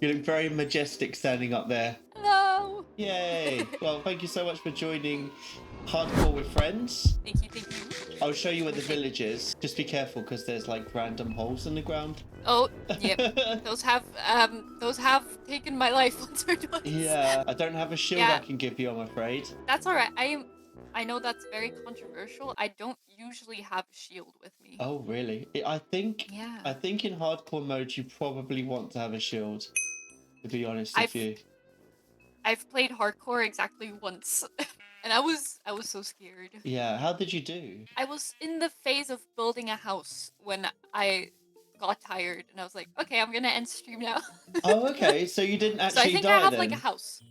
You look very majestic standing up there. Hello. Yay! Well, thank you so much for joining Hardcore with Friends. Thank you. I'll show you where the village is. Just be careful because there's like random holes in the ground. Oh, yep. Those have taken my life once or twice. Yeah, I don't have a shield I can give you, I'm afraid. That's all right. I know that's very controversial. I don't usually have a shield with me. Oh, really? I think in hardcore mode you probably want to have a shield. To be honest with you. I've played hardcore exactly once. And I was so scared. Yeah, how did you do? I was in the phase of building a house when I got tired, and I was like, okay, I'm gonna end stream now. Oh, okay, so you didn't actually die. So I think I have like a house.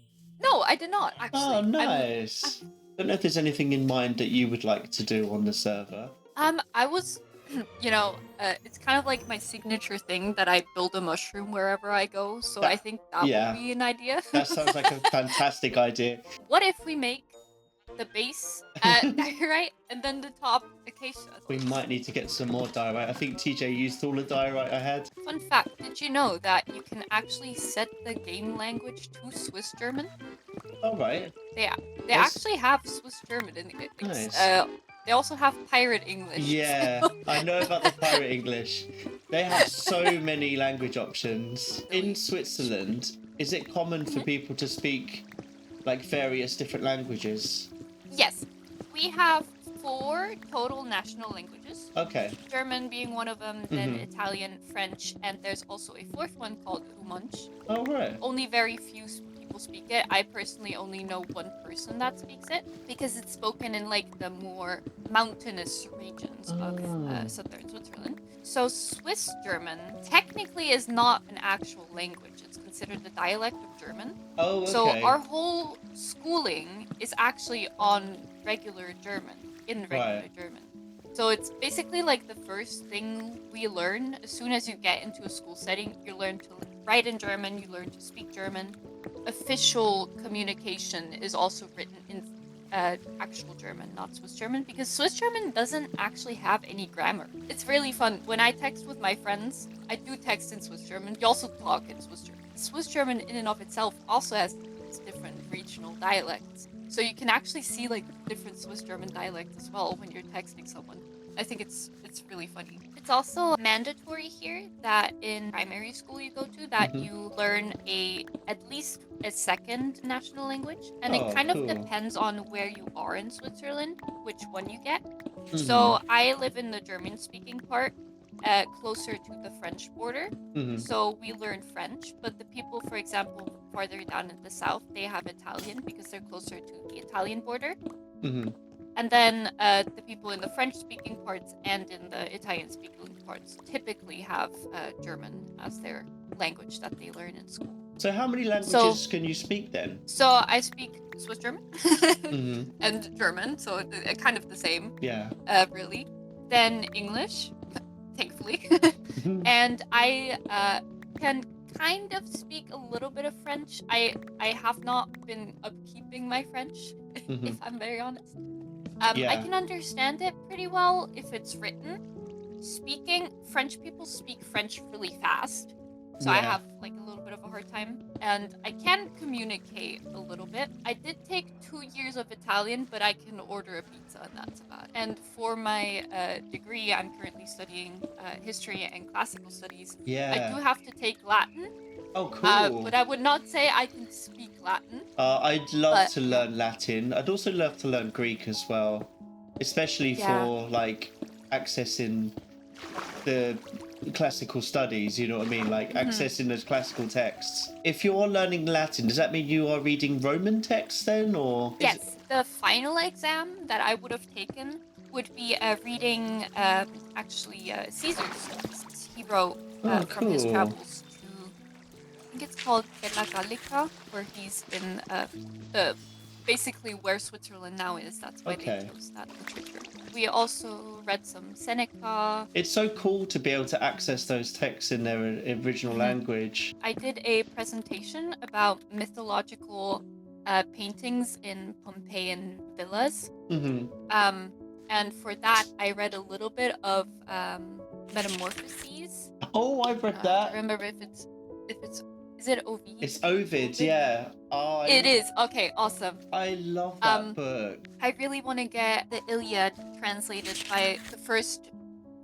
No, I did not actually. Oh, nice. I don't know if there's anything in mind that you would like to do on the server. I was, it's kind of like my signature thing that I build a mushroom wherever I go. So I think that would be an idea. That sounds like a fantastic idea. What if we make the base diorite and then the top acacia? We might need to get some more diorite. I think TJ used all the diorite I had. Fun fact, did you know that you can actually set the game language to Swiss German? Oh, right. They actually have Swiss German in it. Nice. They also have pirate English. Yeah, I know about the pirate English. They have so many language options. In Switzerland, is it common for people to speak like various different languages? Yes, we have 4 total national languages. Okay. German being one of them, then Italian, French, and there's also a 4th one called Romansh. Oh, right. Only very few people speak it. I personally only know one person that speaks it because it's spoken in like the more mountainous regions of southern Switzerland. So Swiss German technically is not an actual language. It's considered the dialect of German. Oh, okay. So our whole schooling is actually on regular German, in regular German. So it's basically like the first thing we learn as soon as you get into a school setting. You learn to write in German, you learn to speak German. Official communication is also written in actual German, not Swiss German, because Swiss German doesn't actually have any grammar. It's really fun. When I text with my friends, I do text in Swiss German. You also talk in Swiss German. Swiss German in and of itself also has different regional dialects. So you can actually see like different Swiss German dialects as well when you're texting someone. I think it's really funny. It's also mandatory here that in primary school you go to that you learn at least a second national language, and it kind of depends on where you are in Switzerland, which one you get. So I live in the German-speaking part, closer to the French border. So we learn French, but the people, for example, farther down in the south, they have Italian because they're closer to the Italian border. And then the people in the French-speaking parts and in the Italian-speaking parts typically have German as their language that they learn in school. So how many languages can you speak then? So I speak Swiss German and German, so kind of the same. Yeah. Really. Then English, thankfully. And I can kind of speak a little bit of French. I have not been upkeeping my French, if I'm very honest. I can understand it pretty well if it's written. Speaking, French people speak French really fast. So I have like a little bit of a hard time. And I can communicate a little bit. I did take 2 years of Italian, but I can order a pizza and that's about it. And for my degree, I'm currently studying history and classical studies. I do have to take Latin. Oh, cool. But I would not say I can speak Latin. I'd love to learn Latin. I'd also love to learn Greek as well, especially for like accessing the classical studies, you know what I mean? Like accessing those classical texts. If you're learning Latin, does that mean you are reading Roman texts then, or? Yes, the final exam that I would have taken would be reading Caesar's texts. He wrote from his travels. I think it's called Bella Gallica, where he's in basically where Switzerland now is. That's why they chose that literature. We also read some Seneca. It's so cool to be able to access those texts in their original language. I did a presentation about mythological paintings in Pompeian villas. And for that, I read a little bit of Metamorphoses. Oh, I've read that. I remember if it's Is it Ovid? It's Ovid, yeah. Oh, It is. Okay, awesome. I love that book. I really want to get the Iliad translated by the first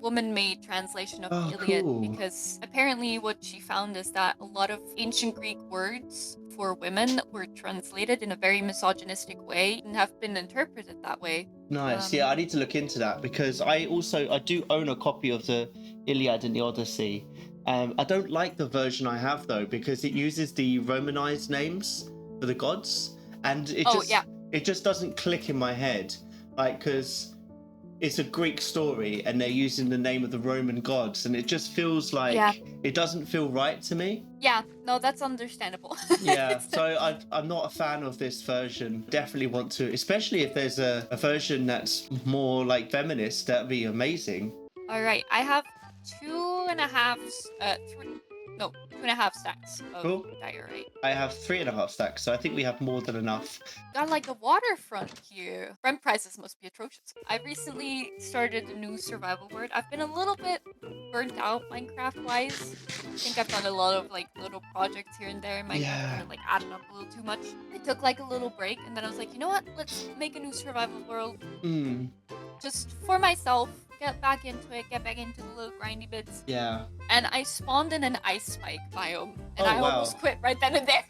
woman-made translation of the Iliad, Cool. because apparently what she found is that a lot of ancient Greek words for women were translated in a very misogynistic way and have been interpreted that way. Nice. Yeah, I need to look into that, because I do own a copy of the Iliad and the Odyssey. I don't like the version I have though, because it uses the Romanized names for the gods, and it just doesn't click in my head, like, because it's a Greek story and they're using the name of the Roman gods, and it just feels like it doesn't feel right to me. Yeah, no, that's understandable. Yeah, so I'm not a fan of this version. Definitely want to, especially if there's a version that's more like feminist, that'd be amazing. All right, I have 2.5 stacks of diorite. I have 3.5 stacks, so I think we have more than enough. Got like a waterfront here. Rent prices must be atrocious. I recently started a new survival world. I've been a little bit burnt out Minecraft-wise. I think I've done a lot of like little projects here and there. Minecraft kind of like adding up a little too much. I took like a little break, and then I was like, you know what? Let's make a new survival world. Just for myself. Get back into it, get back into the little grindy bits. Yeah. And I spawned in an ice spike biome, and I almost quit right then and there.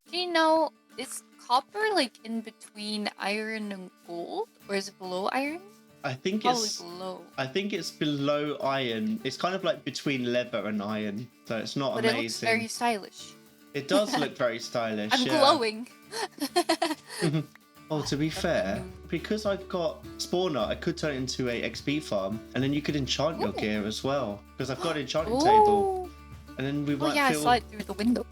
Do you know, is copper like in between iron and gold? Or is it below iron? I think it's below. I think it's below iron. It's kind of like between leather and iron, so it's not amazing. But it looks very stylish. It does look very stylish. I'm glowing. Oh, to be fair, because I've got spawner, I could turn it into a XP farm, and then you could enchant your gear as well. Because I've got an enchanting table, and then we might feel. I saw it through the window.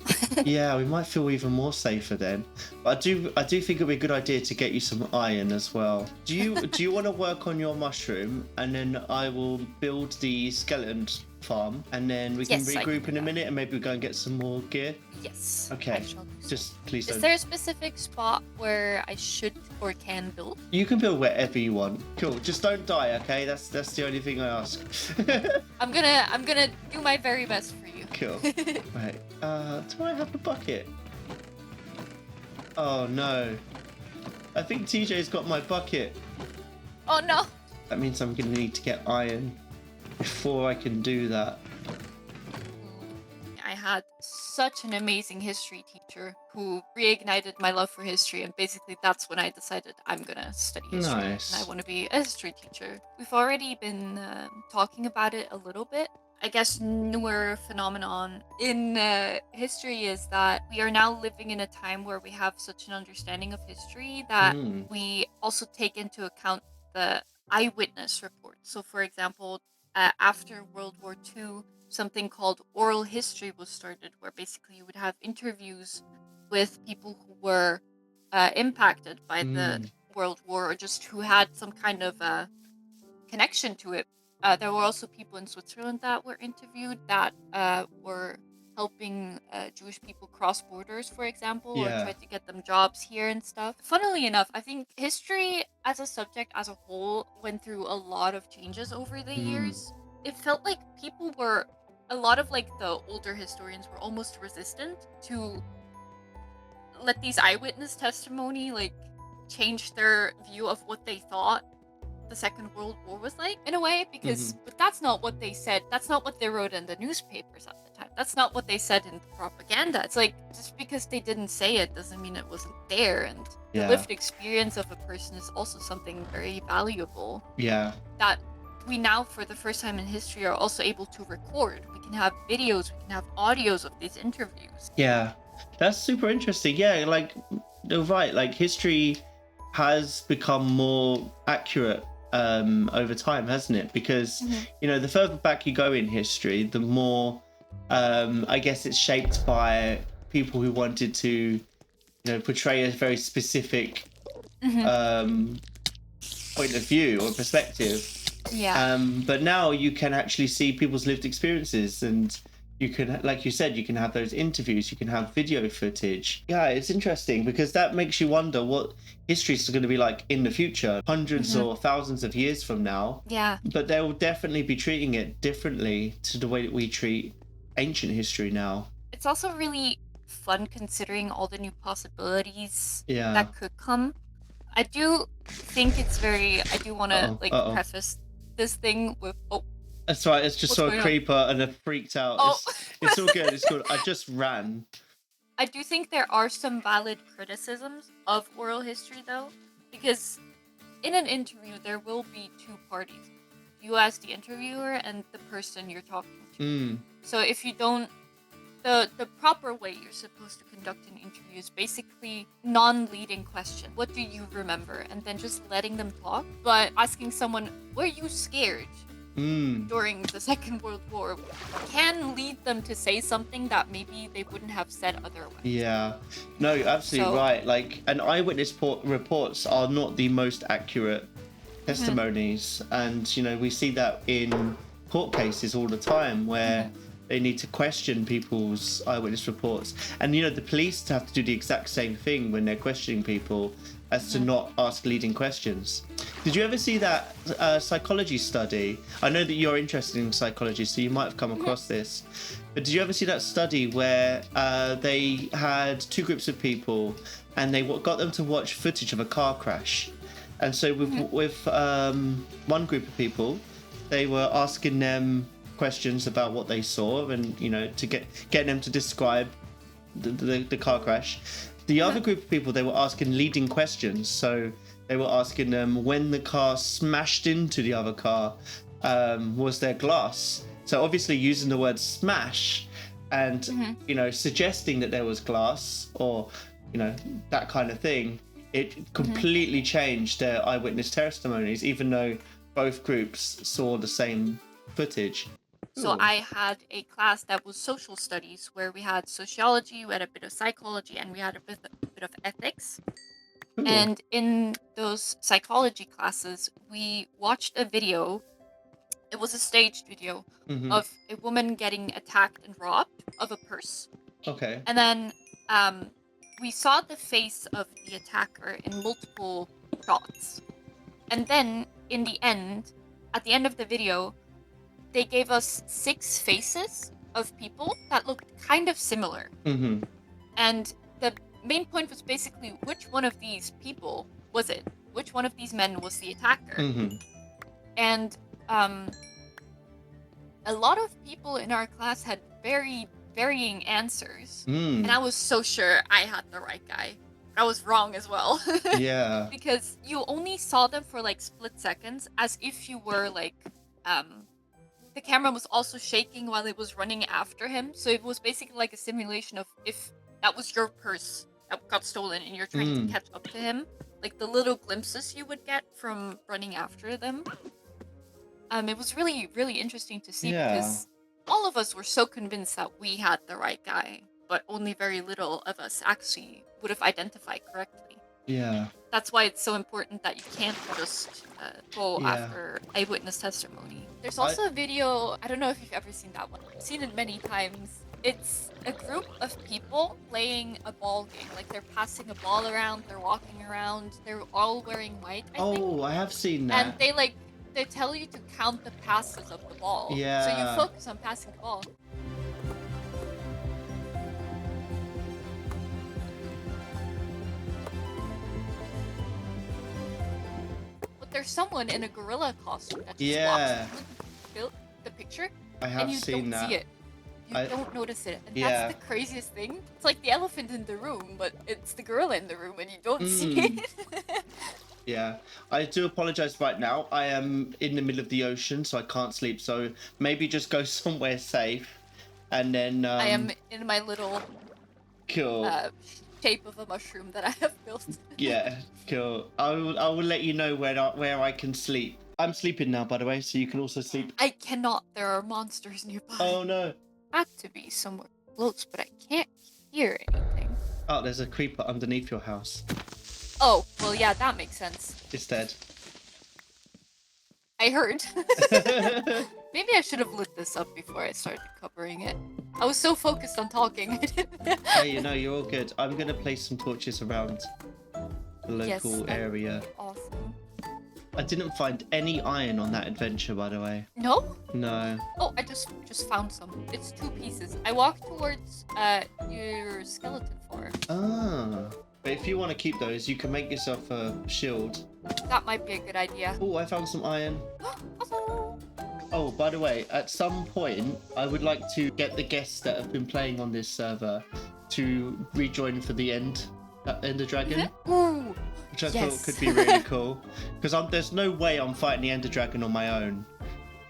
Yeah, we might feel even more safer then. But I do think it'd be a good idea to get you some iron as well. Do you want to work on your mushroom, and then I will build the skeleton farm, and then we can regroup in a minute, and maybe we'll go and get some more gear. Yes. Okay. Just please don't. Is there a specific spot where I should or can build? You can build wherever you want. Cool. Just don't die, okay? That's the only thing I ask. I'm gonna do my very best for you. Cool. Right. Do I have the bucket? Oh no. I think TJ's got my bucket. Oh no. That means I'm gonna need to get iron before I can do that. I had such an amazing history teacher who reignited my love for history, and basically that's when I decided I'm gonna study history. Nice. And I want to be a history teacher. We've already been talking about it a little bit. I guess newer phenomenon in history is that we are now living in a time where we have such an understanding of history that we also take into account the eyewitness report. So for example, after World War II, something called oral history was started, where basically you would have interviews with people who were impacted by the World War, or just who had some kind of connection to it. There were also people in Switzerland that were interviewed that were helping Jewish people cross borders, for example, or tried to get them jobs here and stuff. Funnily enough, I think history as a subject as a whole went through a lot of changes over the years. It felt like people were, a lot of like the older historians were almost resistant to let these eyewitness testimony like change their view of what they thought the Second World War was like, in a way, because but that's not what they said. That's not what they wrote in the newspapers at the time. That's not what they said in the propaganda. It's like, just because they didn't say it doesn't mean it wasn't there. And the lived experience of a person is also something very valuable. Yeah. That we now, for the first time in history, are also able to record. We can have videos, we can have audios of these interviews. Yeah, that's super interesting. Yeah, like, you're right. Like, history has become more accurate over time, hasn't it? Because you know, the further back you go in history, the more I guess it's shaped by people who wanted to, you know, portray a very specific point of view or perspective. Yeah. But now you can actually see people's lived experiences, and you can, like you said, you can have those interviews, you can have video footage. Yeah, it's interesting because that makes you wonder what history is going to be like in the future, hundreds or thousands of years from now. Yeah. But they will definitely be treating it differently to the way that we treat ancient history now. it's also really fun considering all the new possibilities Yeah. that could come. I do think it's very. I do want to preface this thing with. Oh, that's right. It's just saw a creeper and I freaked out. Oh. It's all good. It's good. I just ran. I do think there are some valid criticisms of oral history, though, because in an interview there will be two parties: you as the interviewer and the person you're talking to. So if you don't, the proper way you're supposed to conduct an interview is basically non-leading question. What do you remember? And then just letting them talk. But asking someone, were you scared during the Second World War, can lead them to say something that maybe they wouldn't have said otherwise. Yeah. No, you're absolutely right. Like, and eyewitness reports are not the most accurate testimonies. And, you know, we see that in court cases all the time where they need to question people's eyewitness reports. And, you know, the police have to do the exact same thing when they're questioning people as to not ask leading questions. Did you ever see that psychology study? I know that you're interested in psychology, so you might have come across this. But did you ever see that study where they had two groups of people and they got them to watch footage of a car crash? And so with one group of people, they were asking them questions about what they saw and, you know, to get them to describe the car crash. The other group of people, they were asking leading questions. So they were asking them, when the car smashed into the other car, was there glass? So obviously using the word smash and, you know, suggesting that there was glass or, you know, that kind of thing, it completely changed their eyewitness testimonies, even though both groups saw the same footage. So I had a class that was social studies where we had sociology, we had a bit of psychology, and we had a bit of ethics. Ooh. And in those psychology classes, we watched a video. It was a staged video of a woman getting attacked and robbed of a purse. Okay. And then we saw the face of the attacker in multiple shots. And then in the end, at the end of the video, they gave us 6 faces of people that looked kind of similar. And the main point was basically, which one of these people was it? Which one of these men was the attacker? And a lot of people in our class had very varying answers. And I was so sure I had the right guy. I was wrong as well. Yeah. Because you only saw them for like split seconds, as if you were like... the camera was also shaking while it was running after him. So it was basically like a simulation of if that was your purse that got stolen and you're trying to catch up to him. Like the little glimpses you would get from running after them. It was really, really interesting to see because all of us were so convinced that we had the right guy, but only very little of us actually would have identified correctly. Yeah. That's why it's so important that you can't just go after eyewitness testimony. There's also a video, I don't know if you've ever seen that one. I've seen it many times. It's a group of people playing a ball game. Like they're passing a ball around, they're walking around, they're all wearing white, I think. I have seen that. And they tell you to count the passes of the ball. Yeah. So you focus on passing the ball. There's someone in a gorilla costume that just walks through the picture, and you don't that. see it. You don't notice it. And that's the craziest thing. It's like the elephant in the room, but it's the gorilla in the room and you don't see it. Yeah, I do apologize right now. I am in the middle of the ocean, so I can't sleep. So maybe just go somewhere safe, and then I am in my little shape of a mushroom that I have built. Yeah, cool. I will let you know where I can sleep. I'm sleeping now, by the way, so you can also sleep. I cannot. There are monsters nearby. Oh no. I have to be somewhere close, but I can't hear anything. Oh, there's a creeper underneath your house. Oh, well, yeah, that makes sense. It's dead. I heard. Maybe I should have lit this up before I started covering it. I was so focused on talking. Hey, you know, you're all good. I'm going to place some torches around the local area. Awesome. I didn't find any iron on that adventure, by the way. No? No. Oh, I just found some. It's 2 pieces. I walked towards your skeleton farm. Ah. But if you want to keep those, you can make yourself a shield. That might be a good idea. Oh, I found some iron. Awesome. Oh, by the way, at some point, I would like to get the guests that have been playing on this server to rejoin for the Ender Dragon. Ooh, which I thought could be really cool. Because there's no way I'm fighting the Ender Dragon on my own.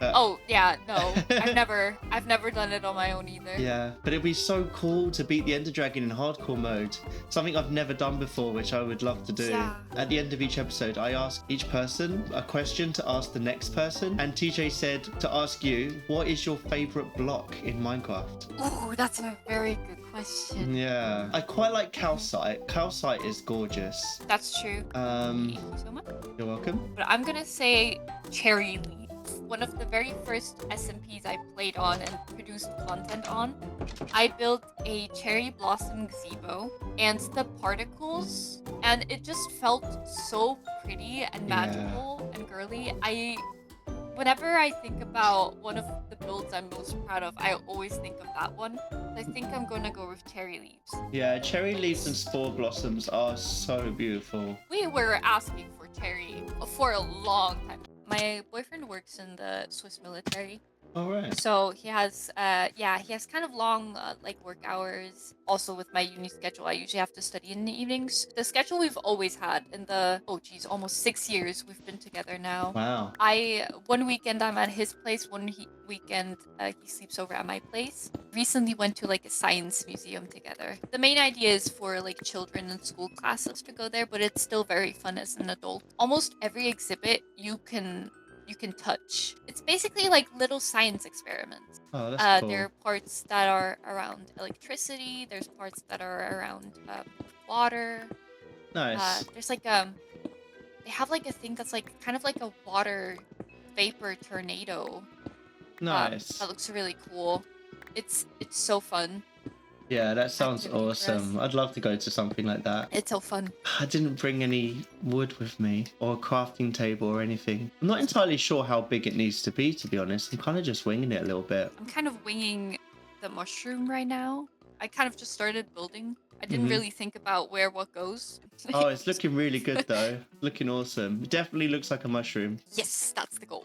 Oh yeah, no, I've never done it on my own either. Yeah, but it'd be so cool to beat the Ender Dragon in hardcore mode. Something I've never done before, which I would love to do. Yeah. At the end of each episode, I ask each person a question to ask the next person, and TJ said to ask you, what is your favorite block in Minecraft? Oh, that's a very good question. Yeah, I quite like calcite. Calcite is gorgeous. That's true. Thank you so much. You're welcome. But I'm gonna say cherry leaf. One of the very first SMPs I played on and produced content on, I built a cherry blossom gazebo and the particles, and it just felt so pretty and magical and girly. Whenever I think about one of the builds I'm most proud of, I always think of that one. I think I'm gonna go with cherry leaves. Yeah, cherry leaves and spore blossoms are so beautiful. We were asking for cherry for a long time. My boyfriend works in the Swiss military. All right. So he has kind of long work hours. Also with my uni schedule, I usually have to study in the evenings. The schedule we've always had in the almost 6 years we've been together now. Wow. One weekend I'm at his place, weekend he sleeps over at my place. Recently went to like a science museum together. The main idea is for like children and school classes to go there, but it's still very fun as an adult. Almost every exhibit you can touch. It's basically like little science experiments. Oh, that's cool. There are parts that are around electricity. There's parts that are around water. Nice. There's like they have like a thing that's like kind of like a water vapor tornado. Nice. That looks really cool. It's so fun. Yeah, that sounds awesome. I'd love to go to something like that. It's so fun. I didn't bring any wood with me or a crafting table or anything. I'm not entirely sure how big it needs to be honest. I'm kind of just winging it a little bit. I'm kind of winging the mushroom right now. I kind of just started building. I didn't really think about where what goes. Oh, it's looking really good though. Looking awesome. It definitely looks like a mushroom. Yes, that's the goal.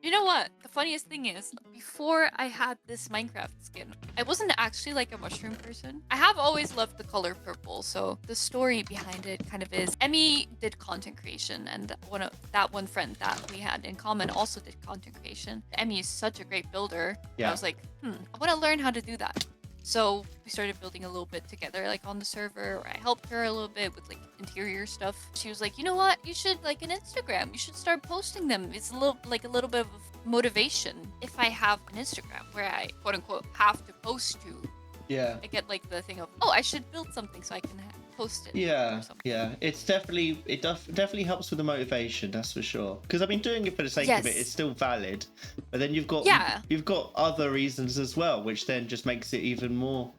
You know what? The funniest thing is, before I had this Minecraft skin, I wasn't actually like a mushroom person. I have always loved the color purple, so the story behind it kind of is, Emmy did content creation, and one friend that we had in common also did content creation. Emmy is such a great builder. Yeah. I was like, I want to learn how to do that. So we started building a little bit together, like on the server, where I helped her a little bit with like interior stuff. She was like, you know what? You should like an Instagram. You should start posting them. It's a little bit of motivation. If I have an Instagram where I quote unquote have to post to, Yeah. I get like the thing of, I should build something so I can post it. Yeah, it definitely helps with the motivation, that's for sure. Because I've been doing it for the sake of it. It's still valid, but then you've got other reasons as well, which then just makes it even more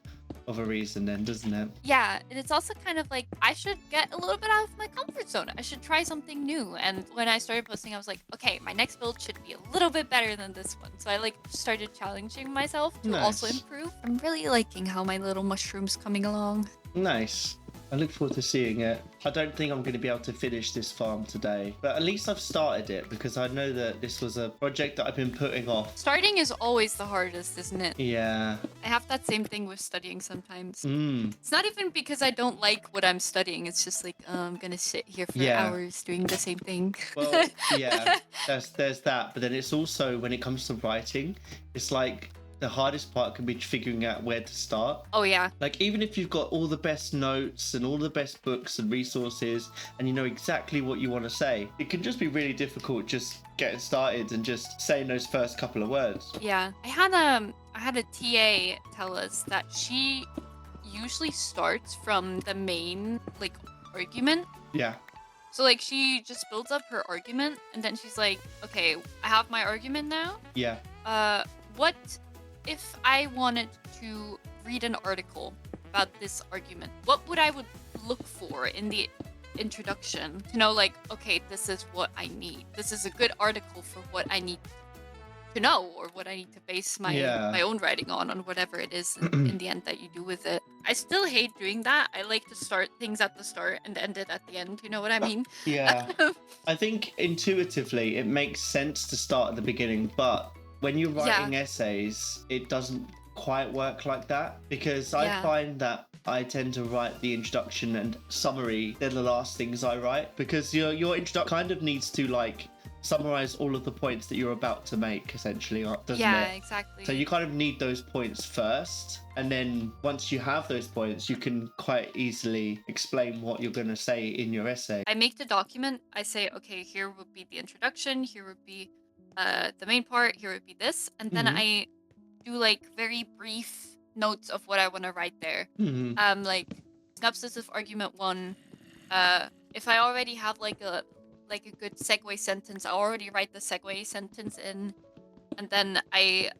of a reason, then, doesn't it? Yeah, and it's also kind of like I should get a little bit out of my comfort zone. I should try something new. And when I started posting, I was like, okay, my next build should be a little bit better than this one. So I like started challenging myself to also improve. I'm really liking how my little mushroom's coming along. Nice. I look forward to seeing it. I don't think I'm going to be able to finish this farm today, but at least I've started it because I know that this was a project that I've been putting off. Starting is always the hardest, isn't it? Yeah. I have that same thing with studying sometimes. Mm. It's not even because I don't like what I'm studying. It's just like, I'm going to sit here for hours doing the same thing. Well, yeah, there's that. But then it's also, when it comes to writing, it's like, the hardest part can be figuring out where to start. Oh, yeah. Like, even if you've got all the best notes and all the best books and resources and you know exactly what you want to say, it can just be really difficult just getting started and just saying those first couple of words. Yeah. I had a TA tell us that she usually starts from the main, like, argument. Yeah. So, like, she just builds up her argument and then she's like, okay, I have my argument now. Yeah. What if I wanted to read an article about this argument? What would I look for in the introduction to know like, okay, this is what I need. This is a good article for what I need to know, or what I need to base my own writing on whatever it is in the end that you do with it. I still hate doing that. I like to start things at the start and end it at the end. You know what I mean? Yeah. I think intuitively it makes sense to start at the beginning, but when you're writing essays, it doesn't quite work like that, because I find that I tend to write the introduction and summary. They're the last things I write, because your introduction kind of needs to like summarize all of the points that you're about to make, essentially, doesn't it? Yeah, exactly. So you kind of need those points first, and then once you have those points, you can quite easily explain what you're going to say in your essay. I make the document. I say, okay, here would be the introduction, here would be the main part, here would be this, and then I do like very brief notes of what I want to write there. Like synopsis of argument 1. If I already have like a good segue sentence, I already write the segue sentence in, and then I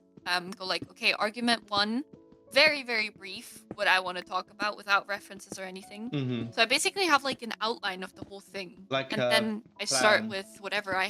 go like, okay, argument 1, very, very brief, what I want to talk about without references or anything. So I basically have like an outline of the whole thing, like, and then I start with whatever I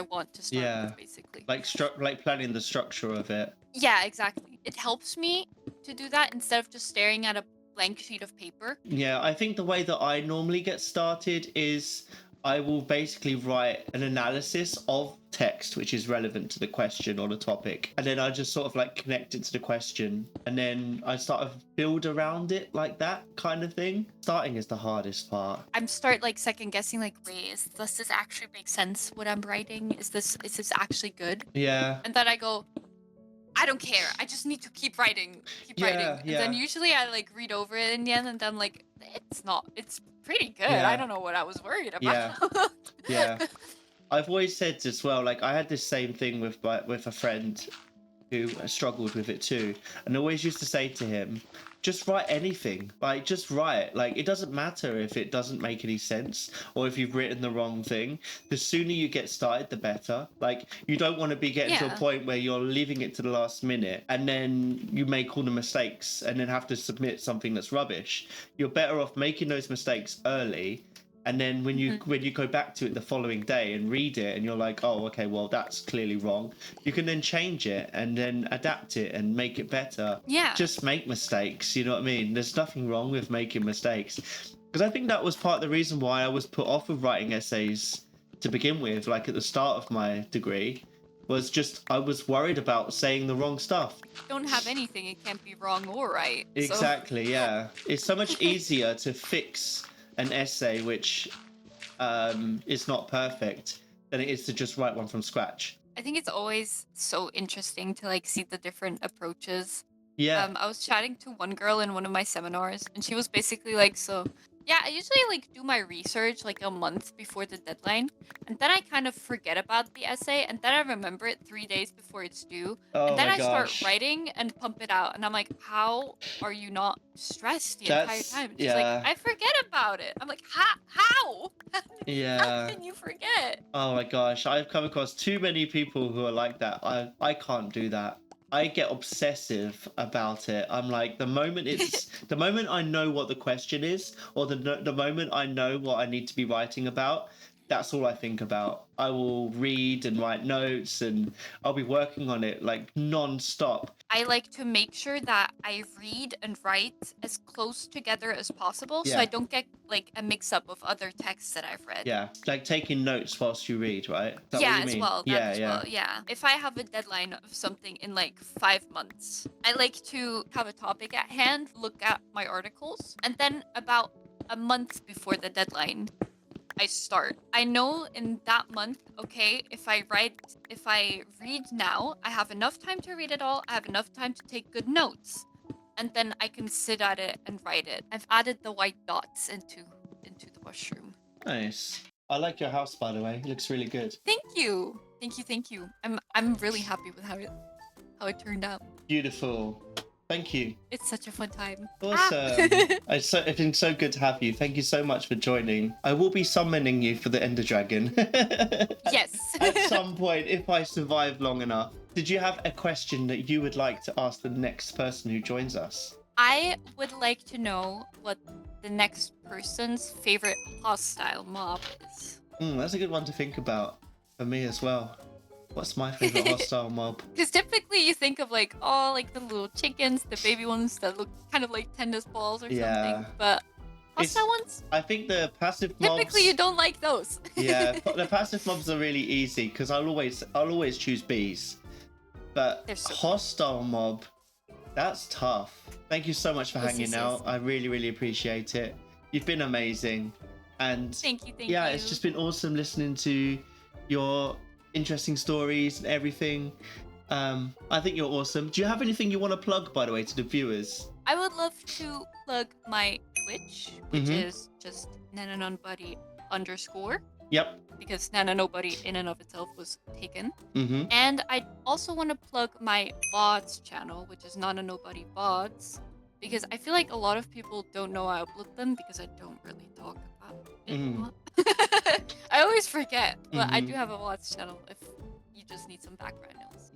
want to start with, basically. Like planning the structure of it. Yeah, exactly. It helps me to do that instead of just staring at a blank sheet of paper. Yeah, I think the way that I normally get started is I will basically write an analysis of text which is relevant to the question or the topic, and then I just sort of like connect it to the question, and then I sort of build around it like that kind of thing. Starting is the hardest part. I'm like second guessing, like, wait, does this actually make sense what I'm writing? Is this actually good? Yeah. And then I go, I don't care. I just need to keep writing. And then usually I like read over it in the end, and then like, it's pretty good. I don't know what I was worried about. Yeah. I've always said as well, like I had this same thing with a friend who struggled with it too, and I always used to say to him, just write anything. Like, just write. Like, it doesn't matter if it doesn't make any sense or if you've written the wrong thing. The sooner you get started, the better. Like, you don't want to be getting to a point where you're leaving it to the last minute and then you make all the mistakes and then have to submit something that's rubbish. You're better off making those mistakes early, and then when you go back to it the following day and read it and you're like, oh, okay, well, that's clearly wrong, you can then change it and then adapt it and make it better. Yeah. Just make mistakes, you know what I mean? There's nothing wrong with making mistakes. Because I think that was part of the reason why I was put off of writing essays to begin with, like at the start of my degree, was just I was worried about saying the wrong stuff. If you don't have anything, it can't be wrong or right. Exactly, yeah. It's so much easier to fix an essay which is not perfect than it is to just write one from scratch. I think it's always so interesting to like see the different approaches. Yeah. I was chatting to one girl in one of my seminars, and she was basically like, so yeah, I usually like do my research like a month before the deadline, and then I kind of forget about the essay, and then I remember it 3 days before it's due, and then I start writing and pump it out, and I'm like, how are you not stressed the entire time? She's like, I forget about it. I'm like, how? Yeah. How can you forget? Oh my gosh, I've come across too many people who are like that. I can't do that. I get obsessive about it. I'm like, the moment I know what the question is, or the moment I know what I need to be writing about, that's all I think about. I will read and write notes, and I'll be working on it like non-stop. I like to make sure that I read and write as close together as possible, so I don't get like a mix-up of other texts that I've read. Yeah, like taking notes whilst you read, right? Is that what you mean? Well. Yeah. If I have a deadline of something in like 5 months, I like to have a topic at hand, look at my articles, and then about a month before the deadline, I start. I know in that month, okay, if I read now, I have enough time to read it all. I have enough time to take good notes, and then I can sit at it and write it. I've added the white dots into the mushroom. Nice. I like your house, by the way. It looks really good. Thank you. I'm really happy with how it turned out. Beautiful. Thank you. It's such a fun time. Awesome. It's been so good to have you. Thank you so much for joining. I will be summoning you for the Ender Dragon. Yes. At some point, if I survive long enough. Did you have a question that you would like to ask the next person who joins us? I would like to know what the next person's favorite hostile mob is. That's a good one to think about for me as well. What's my favorite hostile mob? Because typically you think of like, oh, like the little chickens, the baby ones that look kind of like tennis balls or something. But hostile ones? I think the passive mobs. Typically you don't like those. Yeah, the passive mobs are really easy because I'll always choose bees. But So hostile mob, that's tough. Thank you so much for hanging out. I really, really appreciate it. You've been amazing. And thank you. Yeah, it's just been awesome listening to your interesting stories and everything. I think you're awesome. Do you have anything you want to plug, by the way, to the viewers? I would love to plug my Twitch, which is just Nananobody _. Yep. Because Nananobody in and of itself was taken. And I also want to plug my VODs channel, which is Nananobody VODs, because I feel like a lot of people don't know I upload them because I don't really talk about it. I always forget, but I do have a VODs channel if you just need some background notes.